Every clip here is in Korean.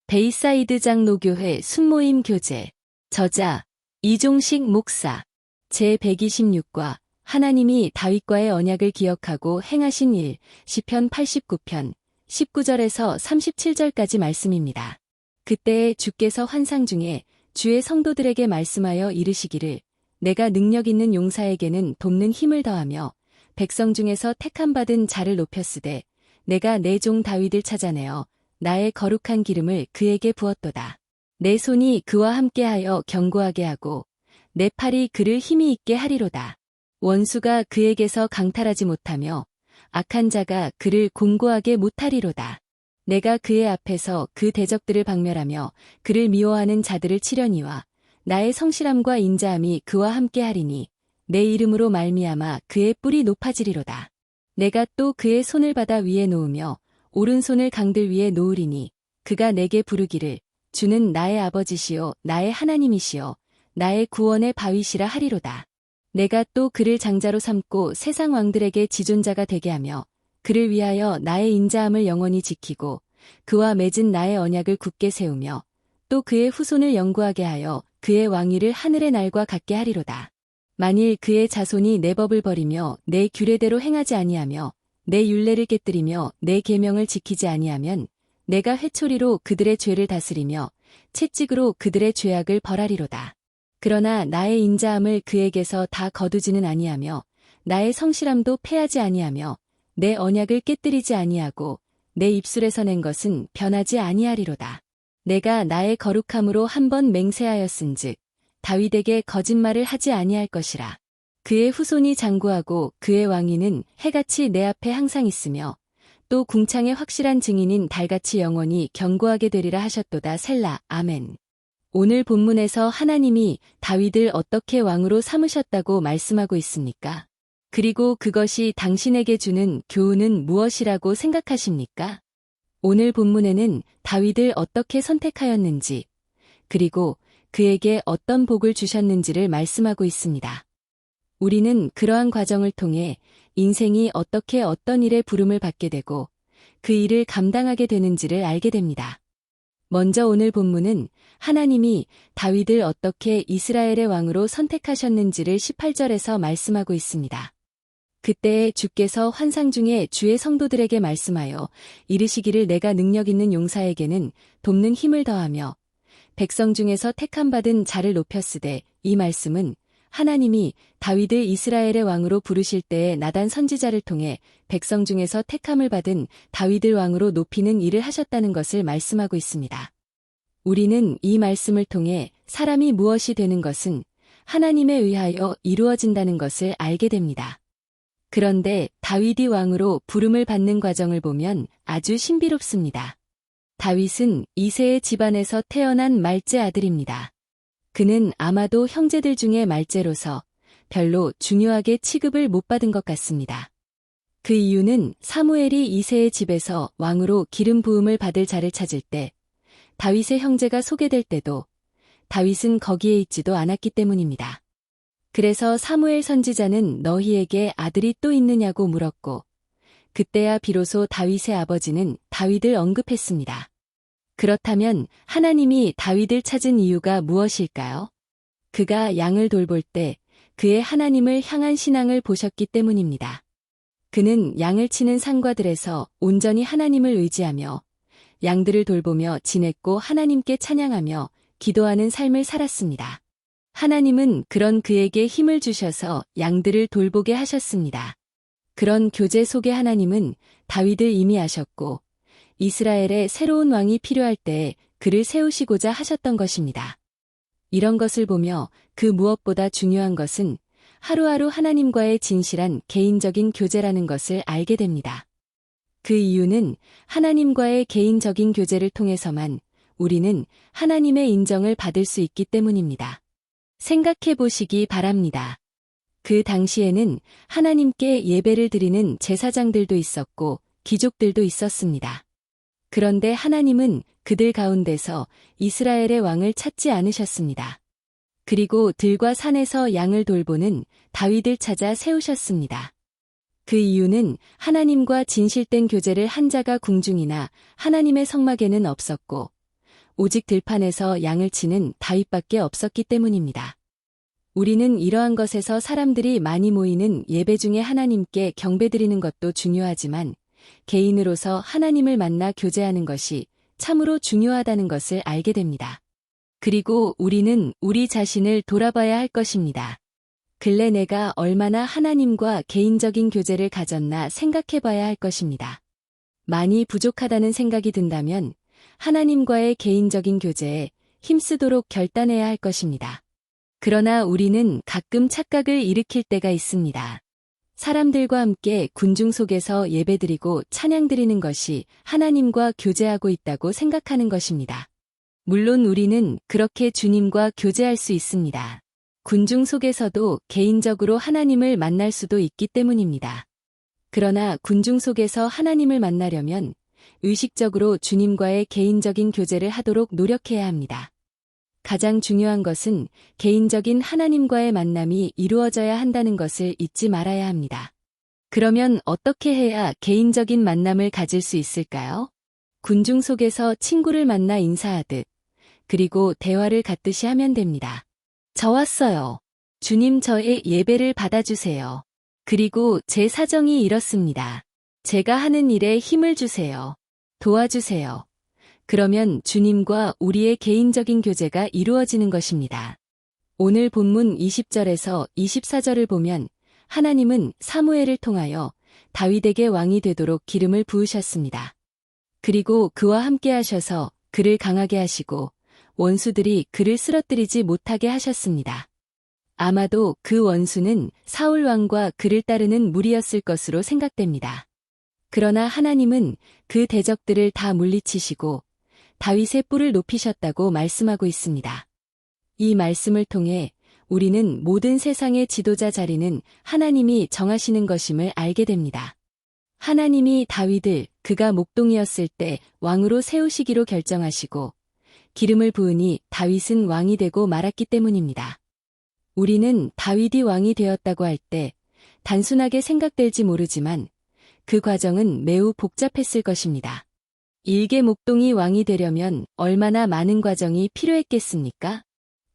베이사이드 장로교회 순모임 교재. 저자 이종식 목사. 제126과 하나님이 다윗과의 언약을 기억하고 행하신 일. 시편 89편 19절에서 37절까지 말씀입니다. 그때에 주께서 환상 중에 주의 성도들에게 말씀하여 이르시기를 내가 능력 있는 용사에게는 돕는 힘을 더하며 백성 중에서 택함받은 자를 높였으되 내가 내 종 다윗을 찾아내어 나의 거룩한 기름을 그에게 부었도다. 내 손이 그와 함께하여 견고하게 하고 내 팔이 그를 힘이 있게 하리로다. 원수가 그에게서 강탈하지 못하며 악한 자가 그를 공고하게 못하리로다. 내가 그의 앞에서 그 대적들을 박멸하며 그를 미워하는 자들을 치려니와 나의 성실함과 인자함이 그와 함께하리니 내 이름으로 말미암아 그의 뿔이 높아지리로다. 내가 또 그의 손을 바다 위에 놓으며 오른손을 강들 위에 놓으리니 그가 내게 부르기를 주는 나의 아버지시요 나의 하나님이시요 나의 구원의 바위시라 하리로다. 내가 또 그를 장자로 삼고 세상 왕들에게 지존자가 되게 하며 그를 위하여 나의 인자함을 영원히 지키고 그와 맺은 나의 언약을 굳게 세우며 또 그의 후손을 영구하게 하여 그의 왕위를 하늘의 날과 같게 하리로다. 만일 그의 자손이 내 법을 버리며 내 규례대로 행하지 아니하며 내 율례를 깨뜨리며 내 계명을 지키지 아니하면 내가 회초리로 그들의 죄를 다스리며 채찍으로 그들의 죄악을 벌하리로다. 그러나 나의 인자함을 그에게서 다 거두지는 아니하며 나의 성실함도 패하지 아니하며 내 언약을 깨뜨리지 아니하고 내 입술에서 낸 것은 변하지 아니하리로다. 내가 나의 거룩함으로 한 번 맹세하였은즉 다윗에게 거짓말을 하지 아니할 것이라. 그의 후손이 장구하고 그의 왕위는 해같이 내 앞에 항상 있으며 또 궁창의 확실한 증인인 달같이 영원히 견고하게 되리라 하셨도다. 셀라. 아멘. 오늘 본문에서 하나님이 다윗을 어떻게 왕으로 삼으셨다고 말씀하고 있습니까? 그리고 그것이 당신에게 주는 교훈은 무엇이라고 생각하십니까? 오늘 본문에는 다윗을 어떻게 선택하였는지, 그리고 그에게 어떤 복을 주셨는지를 말씀하고 있습니다. 우리는 그러한 과정을 통해 인생이 어떻게 어떤 일에 부름을 받게 되고 그 일을 감당하게 되는지를 알게 됩니다. 먼저 오늘 본문은 하나님이 다윗을 어떻게 이스라엘의 왕으로 선택하셨는지를 18절에서 말씀하고 있습니다. 그때에 주께서 환상 중에 주의 성도들에게 말씀하여 이르시기를 내가 능력 있는 용사에게는 돕는 힘을 더하며 백성 중에서 택함받은 자를 높였으되 이 말씀은 하나님이 다윗을 이스라엘의 왕으로 부르실 때에 나단 선지자를 통해 백성 중에서 택함을 받은 다윗을 왕으로 높이는 일을 하셨다는 것을 말씀하고 있습니다. 우리는 이 말씀을 통해 사람이 무엇이 되는 것은 하나님에 의하여 이루어진다는 것을 알게 됩니다. 그런데 다윗이 왕으로 부름을 받는 과정을 보면 아주 신비롭습니다. 다윗은 이새의 집안에서 태어난 말째 아들입니다. 그는 아마도 형제들 중에 말째로서 별로 중요하게 취급을 못 받은 것 같습니다. 그 이유는 사무엘이 이새의 집에서 왕으로 기름 부음을 받을 자를 찾을 때 다윗의 형제가 소개될 때도 다윗은 거기에 있지도 않았기 때문입니다. 그래서 사무엘 선지자는 너희에게 아들이 또 있느냐고 물었고 그때야 비로소 다윗의 아버지는 다윗을 언급했습니다. 그렇다면 하나님이 다윗을 찾은 이유가 무엇일까요? 그가 양을 돌볼 때 그의 하나님을 향한 신앙을 보셨기 때문입니다. 그는 양을 치는 상과들에서 온전히 하나님을 의지하며 양들을 돌보며 지냈고 하나님께 찬양하며 기도하는 삶을 살았습니다. 하나님은 그런 그에게 힘을 주셔서 양들을 돌보게 하셨습니다. 그런 교제 속에 하나님은 다윗을 임의하셨고 이스라엘의 새로운 왕이 필요할 때에 그를 세우시고자 하셨던 것입니다. 이런 것을 보며 그 무엇보다 중요한 것은 하루하루 하나님과의 진실한 개인적인 교제라는 것을 알게 됩니다. 그 이유는 하나님과의 개인적인 교제를 통해서만 우리는 하나님의 인정을 받을 수 있기 때문입니다. 생각해 보시기 바랍니다. 그 당시에는 하나님께 예배를 드리는 제사장들도 있었고 귀족들도 있었습니다. 그런데 하나님은 그들 가운데서 이스라엘의 왕을 찾지 않으셨습니다. 그리고 들과 산에서 양을 돌보는 다윗을 찾아 세우셨습니다. 그 이유는 하나님과 진실된 교제를 한 자가 궁중이나 하나님의 성막에는 없었고 오직 들판에서 양을 치는 다윗밖에 없었기 때문입니다. 우리는 이러한 것에서 사람들이 많이 모이는 예배 중에 하나님께 경배드리는 것도 중요하지만 개인으로서 하나님을 만나 교제하는 것이 참으로 중요하다는 것을 알게 됩니다. 그리고 우리는 우리 자신을 돌아봐야 할 것입니다. 근래 내가 얼마나 하나님과 개인적인 교제를 가졌나 생각해 봐야 할 것입니다. 많이 부족하다는 생각이 든다면 하나님과의 개인적인 교제에 힘쓰도록 결단해야 할 것입니다. 그러나 우리는 가끔 착각을 일으킬 때가 있습니다. 사람들과 함께 군중 속에서 예배드리고 찬양드리는 것이 하나님과 교제하고 있다고 생각하는 것입니다. 물론 우리는 그렇게 주님과 교제할 수 있습니다. 군중 속에서도 개인적으로 하나님을 만날 수도 있기 때문입니다. 그러나 군중 속에서 하나님을 만나려면 의식적으로 주님과의 개인적인 교제를 하도록 노력해야 합니다. 가장 중요한 것은 개인적인 하나님과의 만남이 이루어져야 한다는 것을 잊지 말아야 합니다. 그러면 어떻게 해야 개인적인 만남을 가질 수 있을까요? 군중 속에서 친구를 만나 인사하듯, 그리고 대화를 갖듯이 하면 됩니다. 저 왔어요. 주님 저의 예배를 받아주세요. 그리고 제 사정이 이렇습니다. 제가 하는 일에 힘을 주세요. 도와주세요. 그러면 주님과 우리의 개인적인 교제가 이루어지는 것입니다. 오늘 본문 20절에서 24절을 보면 하나님은 사무엘을 통하여 다윗에게 왕이 되도록 기름을 부으셨습니다. 그리고 그와 함께 하셔서 그를 강하게 하시고 원수들이 그를 쓰러뜨리지 못하게 하셨습니다. 아마도 그 원수는 사울 왕과 그를 따르는 무리였을 것으로 생각됩니다. 그러나 하나님은 그 대적들을 다 물리치시고 다윗의 뿔을 높이셨다고 말씀하고 있습니다. 이 말씀을 통해 우리는 모든 세상의 지도자 자리는 하나님이 정하시는 것임을 알게 됩니다. 하나님이 다윗을 그가 목동이었을 때 왕으로 세우시기로 결정하시고 기름을 부으니 다윗은 왕이 되고 말았기 때문입니다. 우리는 다윗이 왕이 되었다고 할 때 단순하게 생각될지 모르지만 그 과정은 매우 복잡했을 것입니다. 일개 목동이 왕이 되려면 얼마나 많은 과정이 필요했겠습니까?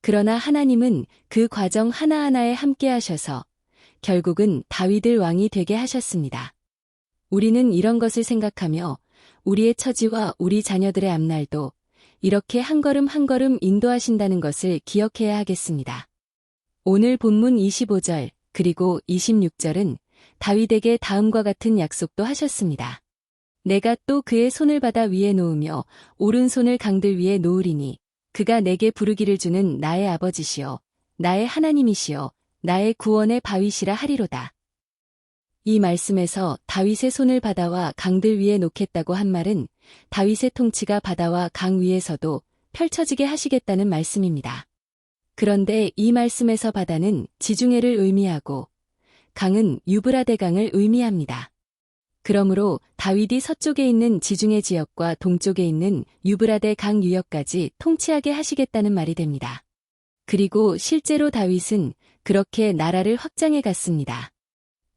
그러나 하나님은 그 과정 하나하나에 함께 하셔서 결국은 다윗을 왕이 되게 하셨습니다. 우리는 이런 것을 생각하며 우리의 처지와 우리 자녀들의 앞날도 이렇게 한 걸음 한 걸음 인도하신다는 것을 기억해야 하겠습니다. 오늘 본문 25절 그리고 26절은 다윗에게 다음과 같은 약속도 하셨습니다. 내가 또 그의 손을 받아 위에 놓으며 오른손을 강들 위에 놓으리니 그가 내게 부르기를 주는 나의 아버지시여 나의 하나님이시여 나의 구원의 바위시라 하리로다. 이 말씀에서 다윗의 손을 바다와 강들 위에 놓겠다고 한 말은 다윗의 통치가 바다와 강 위에서도 펼쳐지게 하시겠다는 말씀입니다. 그런데 이 말씀에서 바다는 지중해를 의미하고 강은 유브라데 강을 의미합니다. 그러므로 다윗이 서쪽에 있는 지중해 지역과 동쪽에 있는 유브라데 강 유역까지 통치하게 하시겠다는 말이 됩니다. 그리고 실제로 다윗은 그렇게 나라를 확장해 갔습니다.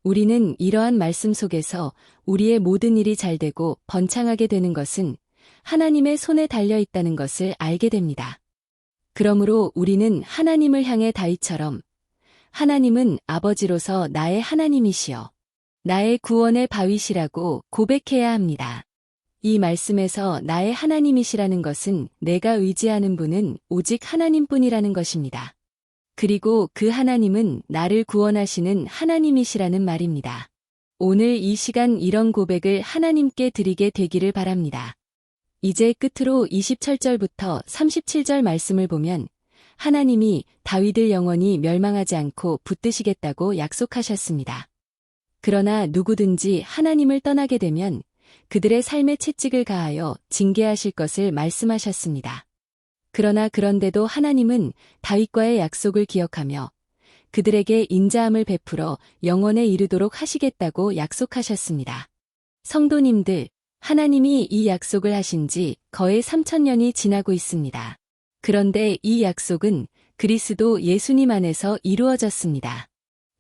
우리는 이러한 말씀 속에서 우리의 모든 일이 잘되고 번창하게 되는 것은 하나님의 손에 달려 있다는 것을 알게 됩니다. 그러므로 우리는 하나님을 향해 다윗처럼 하나님은 아버지로서 나의 하나님이시여 나의 구원의 바위시라고 고백해야 합니다. 이 말씀에서 나의 하나님이시라는 것은 내가 의지하는 분은 오직 하나님뿐이라는 것입니다. 그리고 그 하나님은 나를 구원하시는 하나님이시라는 말입니다. 오늘 이 시간 이런 고백을 하나님께 드리게 되기를 바랍니다. 이제 끝으로 27절부터 37절 말씀을 보면 하나님이 다윗을 영원히 멸망하지 않고 붙드시겠다고 약속하셨습니다. 그러나 누구든지 하나님을 떠나게 되면 그들의 삶의 채찍을 가하여 징계하실 것을 말씀하셨습니다. 그러나 그런데도 하나님은 다윗과의 약속을 기억하며 그들에게 인자함을 베풀어 영원에 이르도록 하시겠다고 약속하셨습니다. 성도님들, 하나님이 이 약속을 하신 지 거의 3000년이 지나고 있습니다. 그런데 이 약속은 그리스도 예수님 안에서 이루어졌습니다.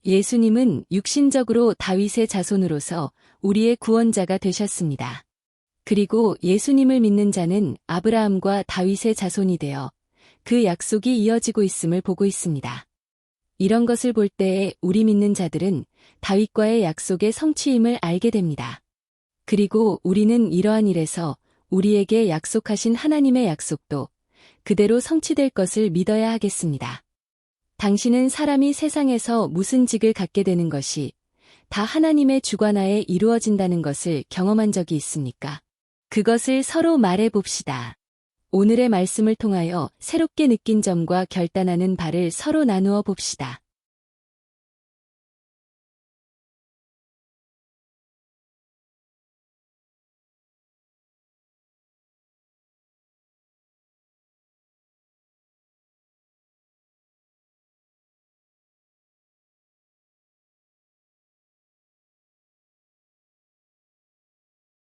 예수님은 육신적으로 다윗의 자손으로서 우리의 구원자가 되셨습니다. 그리고 예수님을 믿는 자는 아브라함과 다윗의 자손이 되어 그 약속이 이어지고 있음을 보고 있습니다. 이런 것을 볼 때에 우리 믿는 자들은 다윗과의 약속의 성취임을 알게 됩니다. 그리고 우리는 이러한 일에서 우리에게 약속하신 하나님의 약속도 그대로 성취될 것을 믿어야 하겠습니다. 당신은 사람이 세상에서 무슨 직을 갖게 되는 것이 다 하나님의 주관하에 이루어진다는 것을 경험한 적이 있습니까? 그것을 서로 말해 봅시다. 오늘의 말씀을 통하여 새롭게 느낀 점과 결단하는 바를 서로 나누어 봅시다.